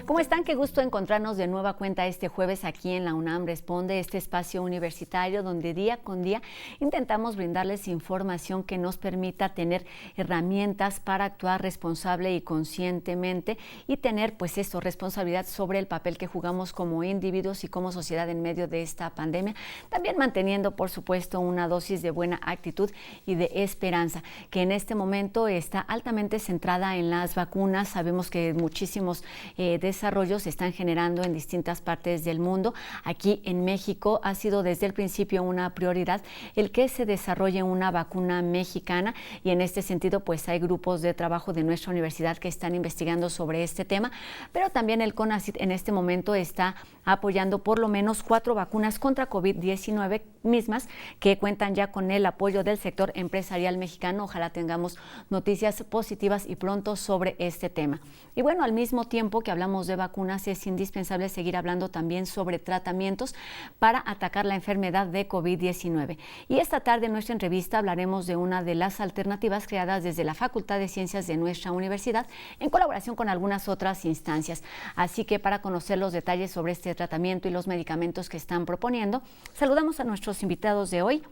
¿Cómo están? Qué gusto encontrarnos de nueva cuenta este jueves aquí en la UNAM Responde, este espacio universitario donde día con día intentamos brindarles información que nos permita tener herramientas para actuar responsable y conscientemente y tener pues responsabilidad sobre el papel que jugamos como individuos y como sociedad en medio de esta pandemia, también manteniendo por supuesto una dosis de buena actitud y de esperanza, que en este momento está altamente centrada en las vacunas. Sabemos que muchísimos desarrollos se están generando en distintas partes del mundo. Aquí en México ha sido desde el principio una prioridad el que se desarrolle una vacuna mexicana y en este sentido pues hay grupos de trabajo de nuestra universidad que están investigando sobre este tema, pero también el CONACYT en este momento está apoyando por lo menos 4 vacunas contra COVID-19 mismas que cuentan ya con el apoyo del sector empresarial mexicano. Ojalá tengamos noticias positivas y pronto sobre este tema. Y bueno, al mismo tiempo que hablamos de vacunas, es indispensable seguir hablando también sobre tratamientos para atacar la enfermedad de COVID-19. Y esta tarde en nuestra entrevista hablaremos de una de las alternativas creadas desde la Facultad de Ciencias de nuestra universidad en colaboración con algunas otras instancias. Así que para conocer los detalles sobre este tratamiento y los medicamentos que están proponiendo, saludamos a nuestros invitados de hoy.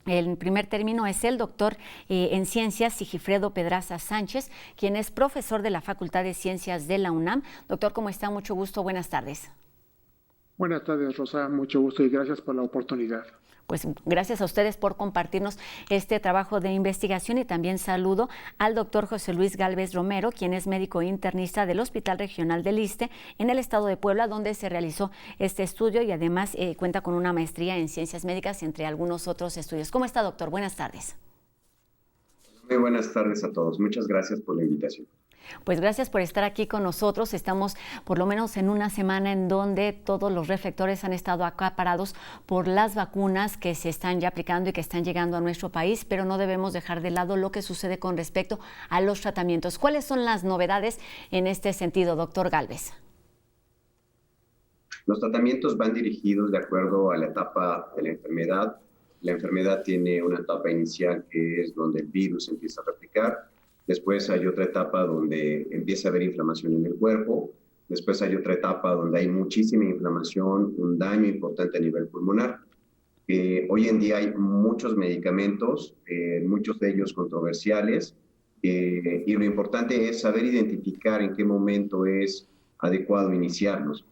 El primer término es el doctor en Ciencias Sigifredo Pedraza Sánchez, quien es profesor de la Facultad de Ciencias de la UNAM. Doctor, ¿cómo está? Mucho gusto, buenas tardes. Buenas tardes, Rosa, mucho gusto y gracias por la oportunidad. Pues gracias a ustedes por compartirnos este trabajo de investigación y también saludo al doctor José Luis Gálvez Romero, quien es médico internista del Hospital Regional del Iste en el estado de Puebla, donde se realizó este estudio y además cuenta con una maestría en ciencias médicas, entre algunos otros estudios. ¿Cómo está, doctor? Buenas tardes. Muy buenas tardes a todos. Muchas gracias por la invitación. Pues gracias por estar aquí con nosotros. Estamos por lo menos en una semana en donde todos los reflectores han estado acaparados por las vacunas que se están ya aplicando y que están llegando a nuestro país, pero no debemos dejar de lado lo que sucede con respecto a los tratamientos. ¿Cuáles son las novedades en este sentido, doctor Gálvez? Los tratamientos van dirigidos de acuerdo a la etapa de la enfermedad. La enfermedad tiene una etapa inicial que es donde el virus empieza a replicar. Después hay otra etapa donde empieza a haber inflamación en el cuerpo. Después hay otra etapa donde hay muchísima inflamación, un daño importante a nivel pulmonar. Hoy en día hay muchos medicamentos, muchos de ellos controversiales, y lo importante es saber identificar en qué momento es adecuado iniciarlos.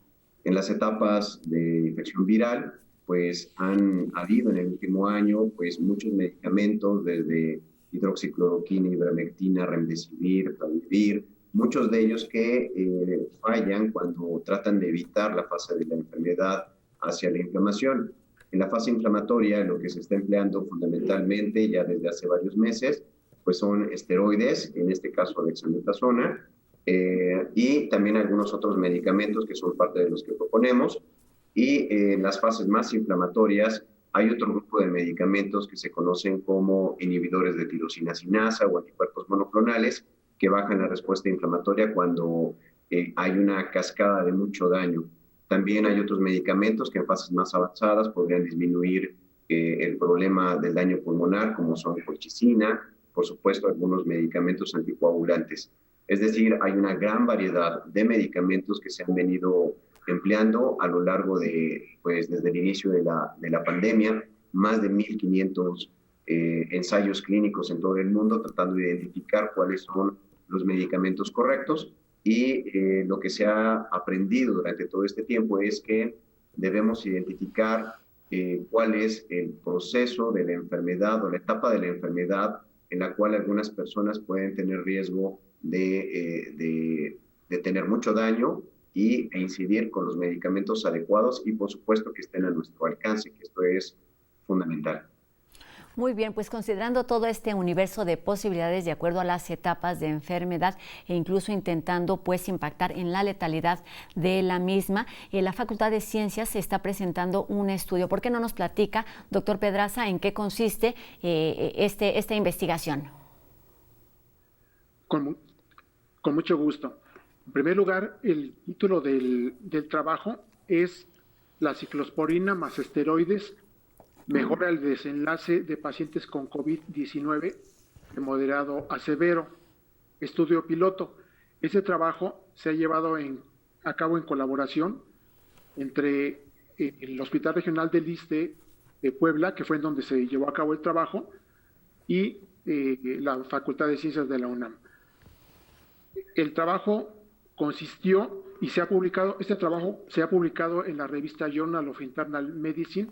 En las etapas de infección viral, pues han habido en el último año pues muchos medicamentos desde hidroxicloroquina, ivermectina, remdesivir, favipiravir, muchos de ellos que fallan cuando tratan de evitar la fase de la enfermedad hacia la inflamación. En la fase inflamatoria, lo que se está empleando fundamentalmente ya desde hace varios meses, pues son esteroides, en este caso dexametasona, y también algunos otros medicamentos que son parte de los que proponemos. Y en las fases más inflamatorias, hay otro grupo de medicamentos que se conocen como inhibidores de tirosina sinasa o anticuerpos monoclonales que bajan la respuesta inflamatoria cuando hay una cascada de mucho daño. También hay otros medicamentos que en fases más avanzadas podrían disminuir el problema del daño pulmonar, como son colchicina, por supuesto algunos medicamentos anticoagulantes. Es decir, hay una gran variedad de medicamentos que se han venido empleando a lo largo de, pues desde el inicio de la pandemia, más de 1.500 ensayos clínicos en todo el mundo tratando de identificar cuáles son los medicamentos correctos y lo que se ha aprendido durante todo este tiempo es que debemos identificar cuál es el proceso de la enfermedad o la etapa de la enfermedad en la cual algunas personas pueden tener riesgo de tener mucho daño e incidir con los medicamentos adecuados y por supuesto que estén a nuestro alcance, que esto es fundamental. Muy bien, pues considerando todo este universo de posibilidades de acuerdo a las etapas de enfermedad e incluso intentando pues impactar en la letalidad de la misma, la Facultad de Ciencias está presentando un estudio. ¿Por qué no nos platica, doctor Pedraza, en qué consiste esta investigación? Con mucho gusto. En primer lugar, el título del trabajo es la ciclosporina más esteroides mejora el desenlace de pacientes con COVID-19 de moderado a severo. Estudio piloto. Ese trabajo se ha llevado a cabo en colaboración entre el Hospital Regional del ISSSTE de Puebla, que fue en donde se llevó a cabo el trabajo, y la Facultad de Ciencias de la UNAM. El trabajo consistió y este trabajo se ha publicado en la revista Journal of Internal Medicine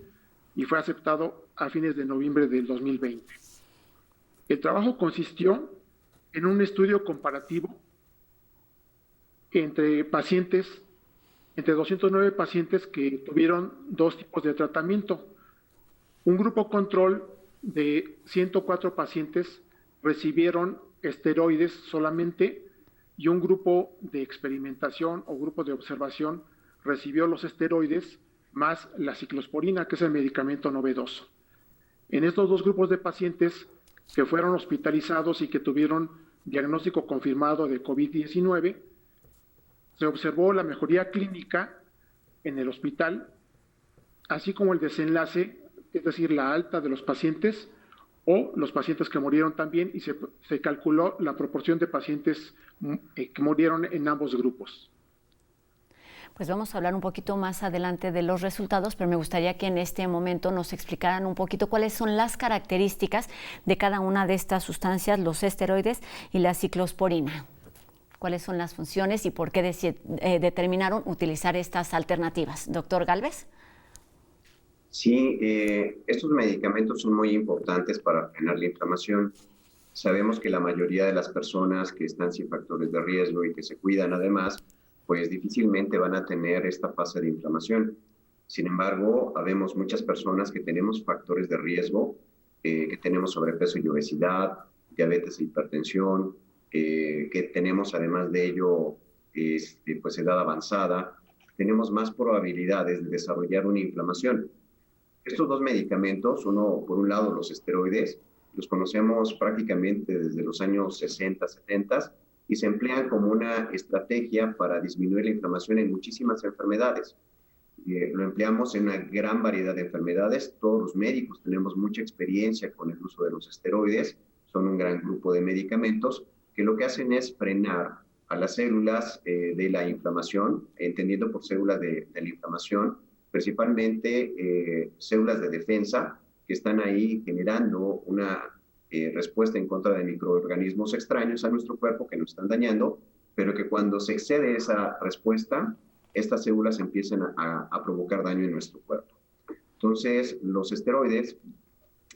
y fue aceptado a fines de noviembre del 2020. El trabajo consistió en un estudio comparativo entre 209 pacientes que tuvieron dos tipos de tratamiento. Un grupo control de 104 pacientes recibieron esteroides solamente y un grupo de experimentación o grupo de observación recibió los esteroides más la ciclosporina, que es el medicamento novedoso. En estos dos grupos de pacientes que fueron hospitalizados y que tuvieron diagnóstico confirmado de COVID-19, se observó la mejoría clínica en el hospital, así como el desenlace, es decir, la alta de los pacientes o los pacientes que murieron también, y se calculó la proporción de pacientes que murieron en ambos grupos. Pues vamos a hablar un poquito más adelante de los resultados, pero me gustaría que en este momento nos explicaran un poquito cuáles son las características de cada una de estas sustancias, los esteroides y la ciclosporina. ¿Cuáles son las funciones y por qué determinaron utilizar estas alternativas? Doctor Gálvez. Sí, estos medicamentos son muy importantes para frenar la inflamación. Sabemos que la mayoría de las personas que están sin factores de riesgo y que se cuidan además, pues difícilmente van a tener esta fase de inflamación. Sin embargo, habemos muchas personas que tenemos factores de riesgo, que tenemos sobrepeso y obesidad, diabetes e hipertensión, que tenemos además de ello pues edad avanzada, tenemos más probabilidades de desarrollar una inflamación. Estos dos medicamentos, uno por un lado los esteroides, los conocemos prácticamente desde los años 60, 70 y se emplean como una estrategia para disminuir la inflamación en muchísimas enfermedades. Lo empleamos en una gran variedad de enfermedades. Todos los médicos tenemos mucha experiencia con el uso de los esteroides. Son un gran grupo de medicamentos que lo que hacen es frenar a las células de la inflamación, entendiendo por células de la inflamación, principalmente células de defensa que están ahí generando una respuesta en contra de microorganismos extraños a nuestro cuerpo que nos están dañando, pero que cuando se excede esa respuesta, estas células empiezan a provocar daño en nuestro cuerpo. Entonces, los esteroides,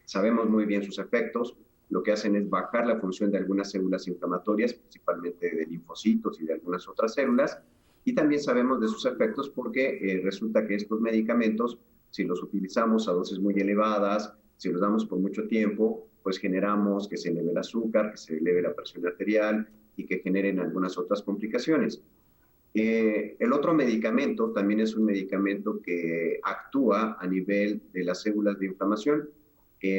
sabemos muy bien sus efectos, lo que hacen es bajar la función de algunas células inflamatorias, principalmente de linfocitos y de algunas otras células, y también sabemos de sus efectos porque resulta que estos medicamentos, si los utilizamos a dosis muy elevadas, si los damos por mucho tiempo, pues generamos que se eleve el azúcar, que se eleve la presión arterial y que generen algunas otras complicaciones. El otro medicamento también es un medicamento que actúa a nivel de las células de inflamación,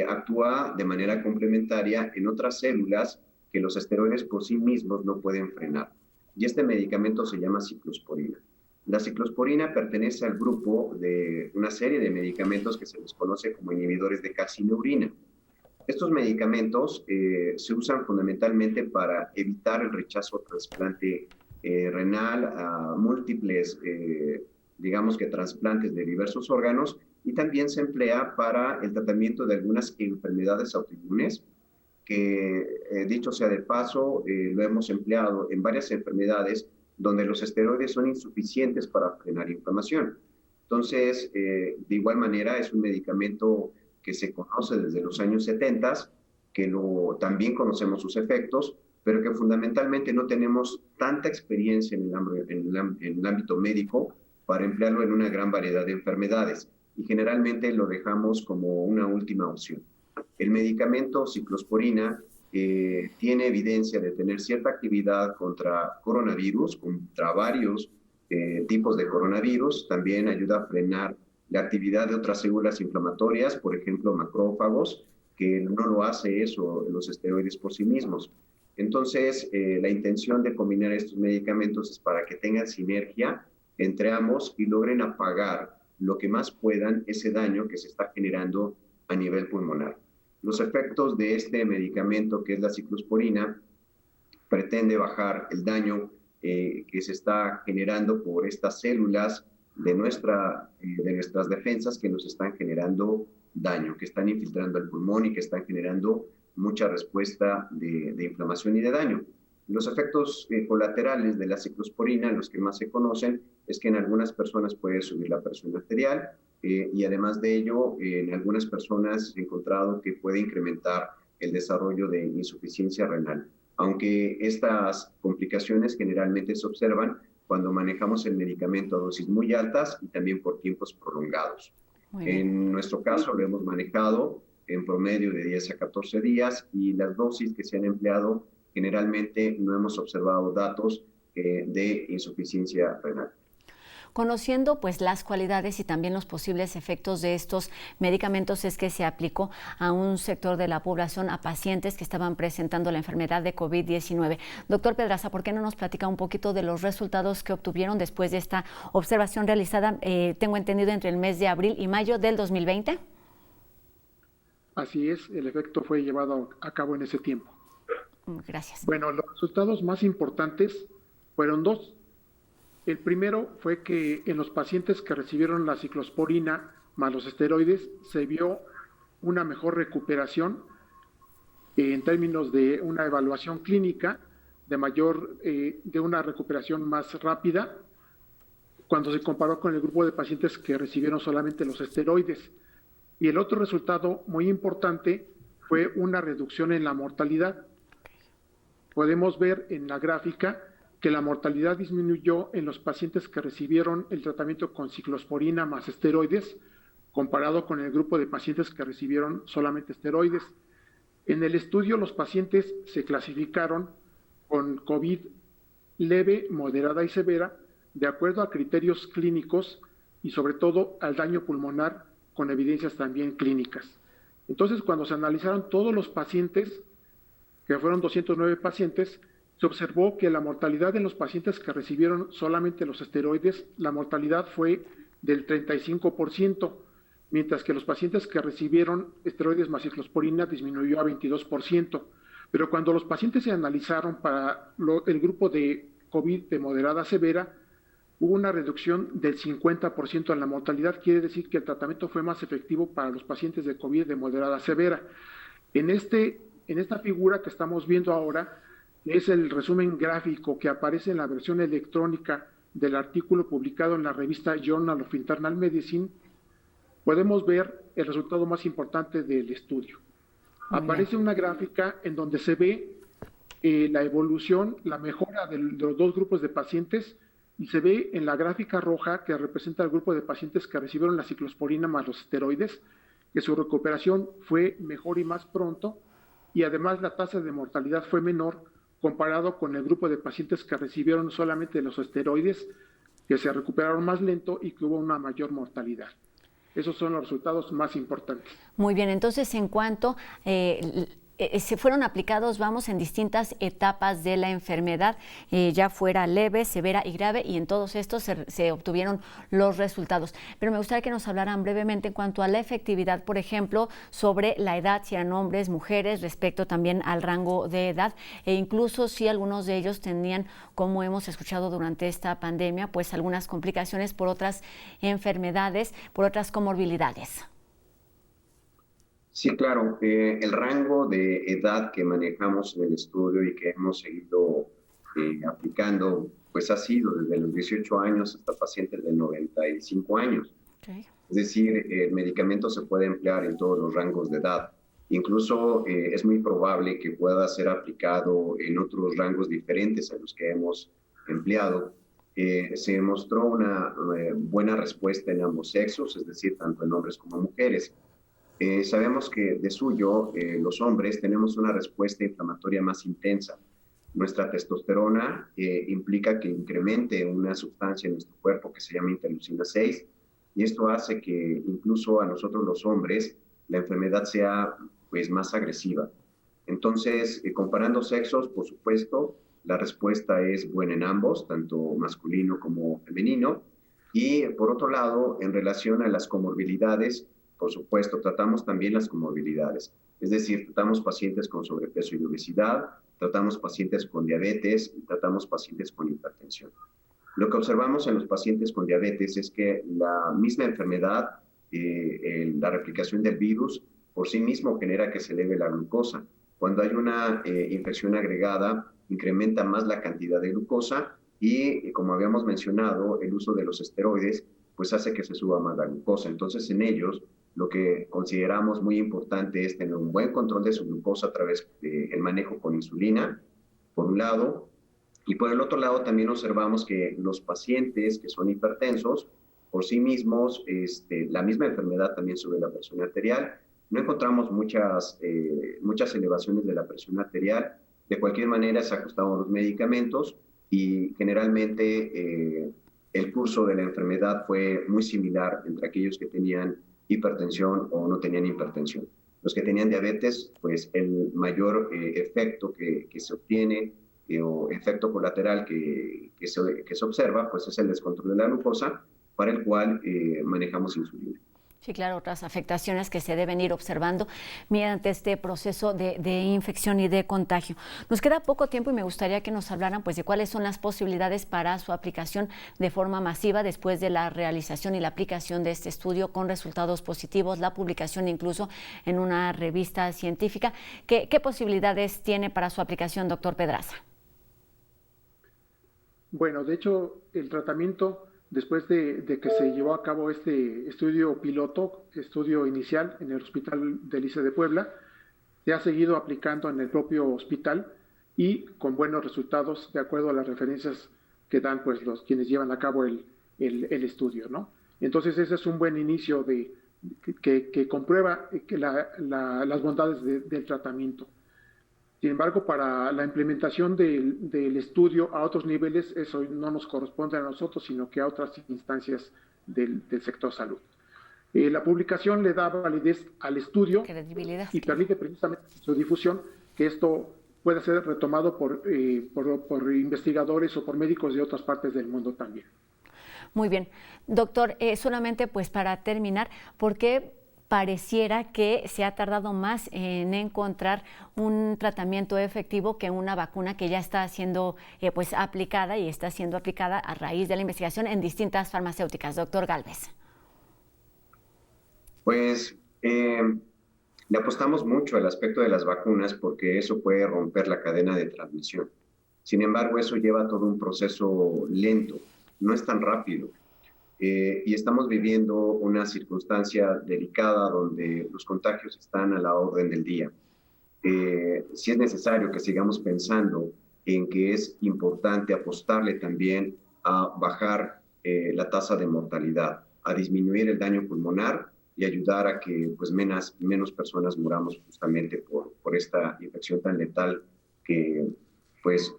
actúa de manera complementaria en otras células que los esteroides por sí mismos no pueden frenar. Y este medicamento se llama ciclosporina. La ciclosporina pertenece al grupo de una serie de medicamentos que se les conoce como inhibidores de calcineurina. Estos medicamentos se usan fundamentalmente para evitar el rechazo al trasplante renal, a múltiples, digamos que trasplantes de diversos órganos, y también se emplea para el tratamiento de algunas enfermedades autoinmunes, que dicho sea de paso, lo hemos empleado en varias enfermedades donde los esteroides son insuficientes para frenar inflamación. Entonces, de igual manera, es un medicamento que se conoce desde los años 70, que también conocemos sus efectos, pero que fundamentalmente no tenemos tanta experiencia en el ámbito médico para emplearlo en una gran variedad de enfermedades, y generalmente lo dejamos como una última opción. El medicamento ciclosporina tiene evidencia de tener cierta actividad contra coronavirus, contra varios tipos de coronavirus. También ayuda a frenar la actividad de otras células inflamatorias, por ejemplo, macrófagos, que no lo hace eso los esteroides por sí mismos. Entonces, la intención de combinar estos medicamentos es para que tengan sinergia entre ambos y logren apagar lo que más puedan ese daño que se está generando a nivel pulmonar. Los efectos de este medicamento, que es la ciclosporina, pretende bajar el daño que se está generando por estas células de nuestras defensas que nos están generando daño, que están infiltrando el pulmón y que están generando mucha respuesta de inflamación y de daño. Los efectos colaterales de la ciclosporina, los que más se conocen, es que en algunas personas puede subir la presión arterial y además de ello, en algunas personas he encontrado que puede incrementar el desarrollo de insuficiencia renal, aunque estas complicaciones generalmente se observan cuando manejamos el medicamento a dosis muy altas y también por tiempos prolongados. En nuestro caso lo hemos manejado en promedio de 10 a 14 días y las dosis que se han empleado generalmente no hemos observado datos de insuficiencia renal. Conociendo pues las cualidades y también los posibles efectos de estos medicamentos, es que se aplicó a un sector de la población, a pacientes que estaban presentando la enfermedad de COVID-19. Doctor Pedraza, ¿por qué no nos platica un poquito de los resultados que obtuvieron después de esta observación realizada, tengo entendido, entre el mes de abril y mayo del 2020? Así es, el efecto fue llevado a cabo en ese tiempo. Gracias. Bueno, los resultados más importantes fueron dos. El primero fue que en los pacientes que recibieron la ciclosporina más los esteroides se vio una mejor recuperación en términos de una evaluación clínica de una recuperación más rápida cuando se comparó con el grupo de pacientes que recibieron solamente los esteroides. Y el otro resultado muy importante fue una reducción en la mortalidad. Podemos ver en la gráfica que la mortalidad disminuyó en los pacientes que recibieron el tratamiento con ciclosporina más esteroides, comparado con el grupo de pacientes que recibieron solamente esteroides. En el estudio, los pacientes se clasificaron con COVID leve, moderada y severa, de acuerdo a criterios clínicos y sobre todo al daño pulmonar, con evidencias también clínicas. Entonces, cuando se analizaron todos los pacientes, que fueron 209 pacientes, se observó que la mortalidad en los pacientes que recibieron solamente los esteroides, la mortalidad fue del 35%, mientras que los pacientes que recibieron esteroides más ciclosporina disminuyó a 22%. Pero cuando los pacientes se analizaron para el grupo de COVID de moderada a severa, hubo una reducción del 50% en la mortalidad. Quiere decir que el tratamiento fue más efectivo para los pacientes de COVID de moderada a severa. En esta figura que estamos viendo ahora, es el resumen gráfico que aparece en la versión electrónica del artículo publicado en la revista Journal of Internal Medicine. Podemos ver el resultado más importante del estudio. Aparece una gráfica en donde se ve la evolución, la mejora de los dos grupos de pacientes, y se ve en la gráfica roja, que representa el grupo de pacientes que recibieron la ciclosporina más los esteroides, que su recuperación fue mejor y más pronto, y además la tasa de mortalidad fue menor comparado con el grupo de pacientes que recibieron solamente los esteroides, que se recuperaron más lento y que hubo una mayor mortalidad. Esos son los resultados más importantes. Muy bien, entonces en cuanto se fueron aplicados, vamos, en distintas etapas de la enfermedad, ya fuera leve, severa y grave, y en todos estos se obtuvieron los resultados. Pero me gustaría que nos hablaran brevemente en cuanto a la efectividad, por ejemplo, sobre la edad, si eran hombres, mujeres, respecto también al rango de edad, e incluso si algunos de ellos tenían, como hemos escuchado durante esta pandemia, pues algunas complicaciones por otras enfermedades, por otras comorbilidades. Sí, claro. El rango de edad que manejamos en el estudio y que hemos seguido aplicando, pues ha sido desde los 18 años hasta pacientes de 95 años. Okay. Es decir, el medicamento se puede emplear en todos los rangos de edad. Incluso es muy probable que pueda ser aplicado en otros rangos diferentes a los que hemos empleado. Se mostró una buena respuesta en ambos sexos, es decir, tanto en hombres como en mujeres. Sabemos que de suyo, los hombres tenemos una respuesta inflamatoria más intensa. Nuestra testosterona implica que incremente una sustancia en nuestro cuerpo que se llama interleucina 6, y esto hace que incluso a nosotros los hombres la enfermedad sea pues más agresiva. Entonces, comparando sexos, por supuesto, la respuesta es buena en ambos, tanto masculino como femenino. Y por otro lado, en relación a las comorbilidades, por supuesto, tratamos también las comorbilidades. Es decir, tratamos pacientes con sobrepeso y obesidad, tratamos pacientes con diabetes y tratamos pacientes con hipertensión. Lo que observamos en los pacientes con diabetes es que la misma enfermedad, la replicación del virus, por sí mismo genera que se eleve la glucosa. Cuando hay una infección agregada, incrementa más la cantidad de glucosa y, como habíamos mencionado, el uso de los esteroides pues hace que se suba más la glucosa. Entonces, en ellos, lo que consideramos muy importante es tener un buen control de su glucosa a través del manejo con insulina, por un lado, y por el otro lado también observamos que los pacientes que son hipertensos, por sí mismos, la misma enfermedad también sube la presión arterial. No encontramos muchas elevaciones de la presión arterial. De cualquier manera, se ajustaban los medicamentos y generalmente el curso de la enfermedad fue muy similar entre aquellos que tenían hipertensión o no tenían hipertensión. Los que tenían diabetes, pues el mayor efecto que se obtiene o efecto colateral que se observa, pues es el descontrol de la glucosa, para el cual manejamos insulina. Sí, claro, otras afectaciones que se deben ir observando mediante este proceso de infección y de contagio. Nos queda poco tiempo y me gustaría que nos hablaran pues, de cuáles son las posibilidades para su aplicación de forma masiva después de la realización y la aplicación de este estudio con resultados positivos, la publicación incluso en una revista científica. ¿Qué posibilidades tiene para su aplicación, doctor Pedraza? Bueno, de hecho, el tratamiento, después de que se llevó a cabo este estudio piloto, estudio inicial en el Hospital del ICE de Puebla, se ha seguido aplicando en el propio hospital y con buenos resultados de acuerdo a las referencias que dan pues quienes llevan a cabo el estudio, ¿no? Entonces ese es un buen inicio que comprueba que las bondades del tratamiento. Sin embargo, para la implementación del estudio a otros niveles, eso no nos corresponde a nosotros, sino que a otras instancias del sector salud. La publicación le da validez al estudio y permite precisamente su difusión, que esto pueda ser retomado por investigadores o por médicos de otras partes del mundo también. Muy bien. Doctor, solamente pues para terminar, ¿por qué pareciera que se ha tardado más en encontrar un tratamiento efectivo que una vacuna que ya está siendo pues aplicada y está siendo aplicada a raíz de la investigación en distintas farmacéuticas? Doctor Gálvez. Pues le apostamos mucho al aspecto de las vacunas porque eso puede romper la cadena de transmisión. Sin embargo, eso lleva todo un proceso lento, no es tan rápido. Y estamos viviendo una circunstancia delicada donde los contagios están a la orden del día. Sí es necesario que sigamos pensando en que es importante apostarle también a bajar la tasa de mortalidad, a disminuir el daño pulmonar y ayudar a que pues, menos personas muramos justamente por esta infección tan letal que pues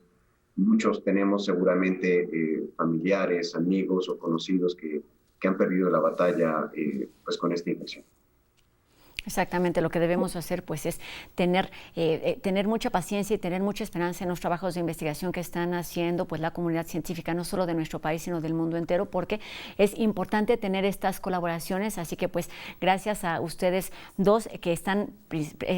muchos tenemos seguramente familiares, amigos o conocidos que han perdido la batalla pues con esta infección. Exactamente, lo que debemos hacer pues es tener mucha paciencia y tener mucha esperanza en los trabajos de investigación que están haciendo pues la comunidad científica, no solo de nuestro país, sino del mundo entero, porque es importante tener estas colaboraciones. Así que pues gracias a ustedes dos que están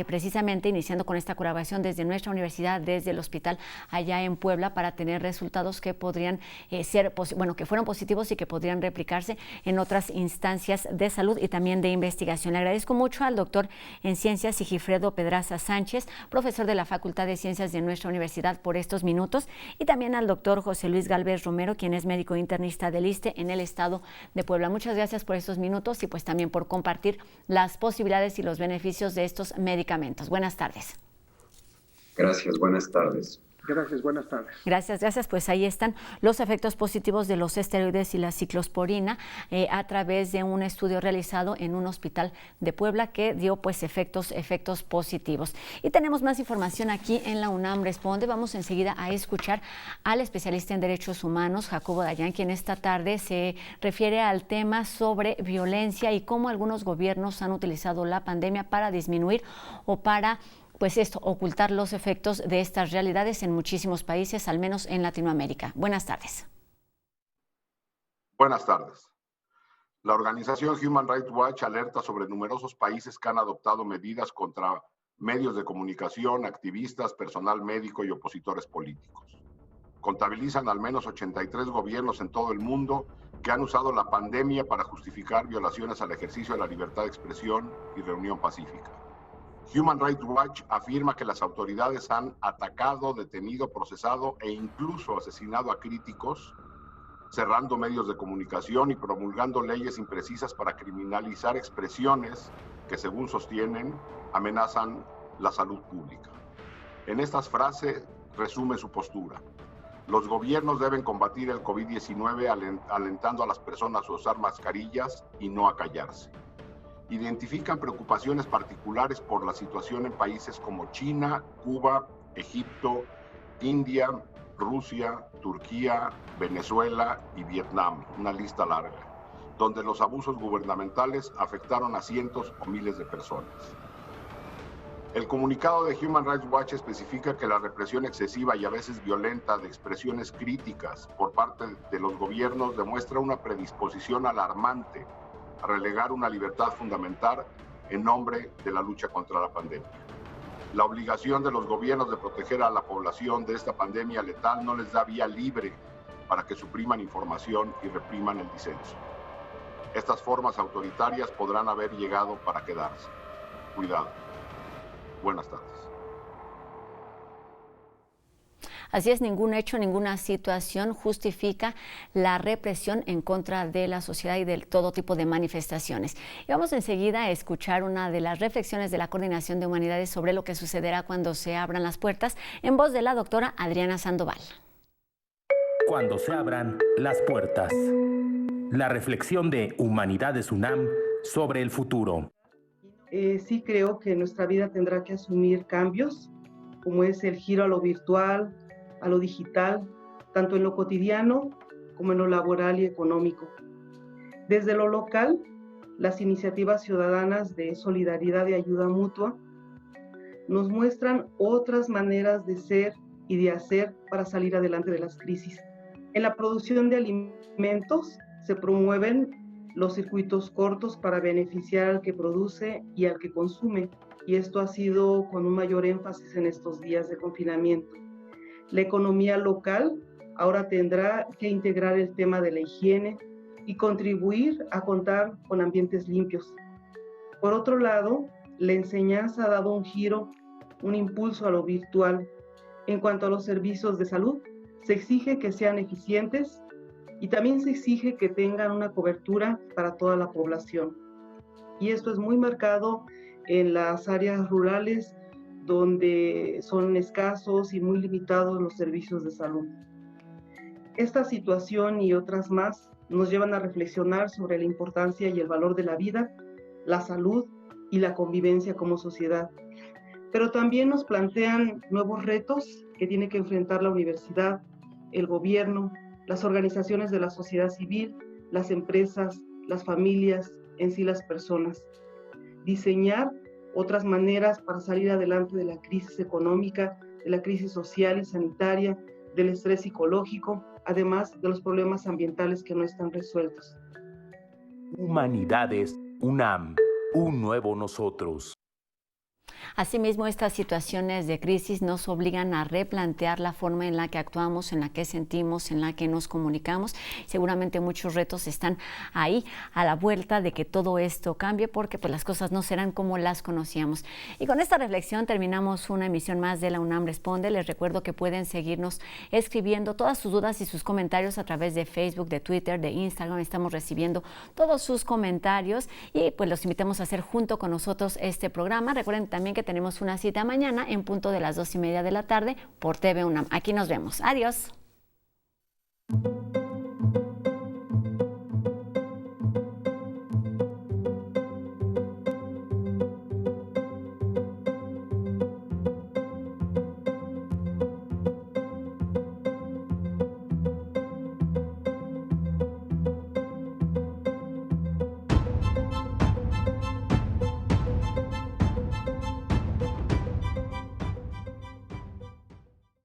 precisamente iniciando con esta colaboración desde nuestra universidad, desde el hospital allá en Puebla, para tener resultados que podrían que fueron positivos y que podrían replicarse en otras instancias de salud y también de investigación. Le agradezco mucho al doctor en Ciencias Sigifredo Pedraza Sánchez, profesor de la Facultad de Ciencias de nuestra universidad, por estos minutos, y también al doctor José Luis Gálvez Romero, quien es médico internista del ISSSTE en el estado de Puebla. Muchas gracias por estos minutos y pues también por compartir las posibilidades y los beneficios de estos medicamentos. Buenas tardes. Gracias, buenas tardes. Gracias, buenas tardes. Gracias. Pues ahí están los efectos positivos de los esteroides y la ciclosporina a través de un estudio realizado en un hospital de Puebla que dio pues efectos positivos. Y tenemos más información aquí en la UNAM Responde. Vamos enseguida a escuchar al especialista en derechos humanos, Jacobo Dayan, quien esta tarde se refiere al tema sobre violencia y cómo algunos gobiernos han utilizado la pandemia para disminuir o para pues esto, ocultar los efectos de estas realidades en muchísimos países, al menos en Latinoamérica. Buenas tardes. Buenas tardes. La organización Human Rights Watch alerta sobre numerosos países que han adoptado medidas contra medios de comunicación, activistas, personal médico y opositores políticos. Contabilizan al menos 83 gobiernos en todo el mundo que han usado la pandemia para justificar violaciones al ejercicio de la libertad de expresión y reunión pacífica. Human Rights Watch afirma que las autoridades han atacado, detenido, procesado e incluso asesinado a críticos, cerrando medios de comunicación y promulgando leyes imprecisas para criminalizar expresiones que, según sostienen, amenazan la salud pública. En estas frases resume su postura. Los gobiernos deben combatir el COVID-19 alentando a las personas a usar mascarillas y no a callarse. Identifican preocupaciones particulares por la situación en países como China, Cuba, Egipto, India, Rusia, Turquía, Venezuela y Vietnam, una lista larga, donde los abusos gubernamentales afectaron a cientos o miles de personas. El comunicado de Human Rights Watch especifica que la represión excesiva y a veces violenta de expresiones críticas por parte de los gobiernos demuestra una predisposición alarmante a relegar una libertad fundamental en nombre de la lucha contra la pandemia. La obligación de los gobiernos de proteger a la población de esta pandemia letal no les da vía libre para que supriman información y repriman el disenso. Estas formas autoritarias podrán haber llegado para quedarse. Cuidado. Buenas tardes. Así es, ningún hecho, ninguna situación justifica la represión en contra de la sociedad y de todo tipo de manifestaciones. Y vamos enseguida a escuchar una de las reflexiones de la Coordinación de Humanidades sobre lo que sucederá cuando se abran las puertas, en voz de la doctora Adriana Sandoval. Cuando se abran las puertas. La reflexión de Humanidades UNAM sobre el futuro. Sí creo que nuestra vida tendrá que asumir cambios, como es el giro a lo virtual, a lo digital, tanto en lo cotidiano como en lo laboral y económico. Desde lo local, las iniciativas ciudadanas de solidaridad y ayuda mutua nos muestran otras maneras de ser y de hacer para salir adelante de las crisis. En la producción de alimentos se promueven los circuitos cortos para beneficiar al que produce y al que consume, y esto ha sido con un mayor énfasis en estos días de confinamiento. La economía local ahora tendrá que integrar el tema de la higiene y contribuir a contar con ambientes limpios. Por otro lado, la enseñanza ha dado un giro, un impulso a lo virtual. En cuanto a los servicios de salud, se exige que sean eficientes y también se exige que tengan una cobertura para toda la población. Y esto es muy marcado en las áreas rurales, donde son escasos y muy limitados los servicios de salud. Esta situación y otras más nos llevan a reflexionar sobre la importancia y el valor de la vida, la salud y la convivencia como sociedad. Pero también nos plantean nuevos retos que tiene que enfrentar la universidad, el gobierno, las organizaciones de la sociedad civil, las empresas, las familias, en sí las personas. Diseñar otras maneras para salir adelante de la crisis económica, de la crisis social y sanitaria, del estrés psicológico, además de los problemas ambientales que no están resueltos. Humanidades UNAM, un nuevo nosotros. Asimismo, estas situaciones de crisis nos obligan a replantear la forma en la que actuamos, en la que sentimos, en la que nos comunicamos. Seguramente muchos retos están ahí a la vuelta de que todo esto cambie, porque pues las cosas no serán como las conocíamos. Y con esta reflexión terminamos una emisión más de la UNAM Responde. Les recuerdo que pueden seguirnos escribiendo todas sus dudas y sus comentarios a través de Facebook, de Twitter, de Instagram. Estamos recibiendo todos sus comentarios y pues los invitamos a hacer junto con nosotros este programa. Recuerden también que tenemos una cita mañana en punto de las 2:30 de la tarde por TV UNAM. Aquí nos vemos. Adiós.